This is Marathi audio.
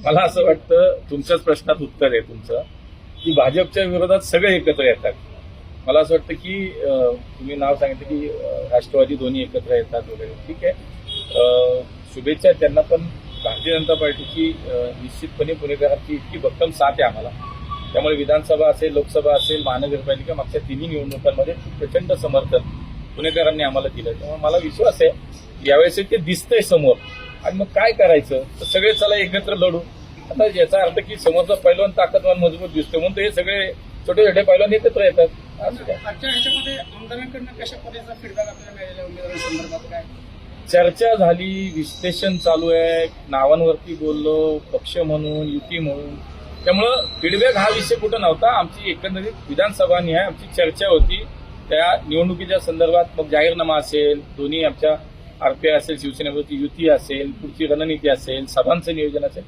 मला असं वाटतं तुमच्याच प्रश्नात उत्तर आहे तुमचं की भाजपच्या विरोधात सगळे एकत्र येतात. मला असं वाटतं की तुम्ही नाव सांगितलं की राष्ट्रवादी दोन्ही एकत्र येतात वगैरे, ठीक आहे. शुभेच्छा त्यांना, पण भारतीय जनता पार्टीची निश्चितपणे पुणेकरांची इतकी भक्कम साथ आहे आम्हाला. त्यामुळे विधानसभा असेल, लोकसभा असेल, महानगरपालिका मागच्या तिन्ही निवडणुकांमध्ये प्रचंड समर्थन पुणेकरांनी आम्हाला दिलं. त्यामुळे मला विश्वास आहे यावेळेस ते दिसतंय समोर. आणि मग काय करायचं तर सगळे चला एकत्र लढू. आता याचा अर्थ की समोरचा पैलवान ताकदवान मजबूत दिसतो म्हणून हे सगळे छोटे छोटे पैलवान एकत्र येतात. आजच्या ह्याच्यामध्ये आमदारांकडनं कशा पद्धतीचा फीडबॅक आपल्याला मिळालेला उमेदवारांसंदर्भात काय चर्चा झाली, विश्लेषण चालू आहे, नावांवरती बोललो, पक्ष म्हणून, युती म्हणून. त्यामुळं फीडबॅक हा विषय कुठं नव्हता. आमची एकंदरीत विधानसभा निहाय आमची चर्चा होती त्या निवडणुकीच्या संदर्भात. मग जाहीरनामा असेल, दोन्ही आमच्या आरपीआय असेल, शिवसेनेवरती युती असेल, पुढची रणनीती असेल, सभांचं नियोजन असेल,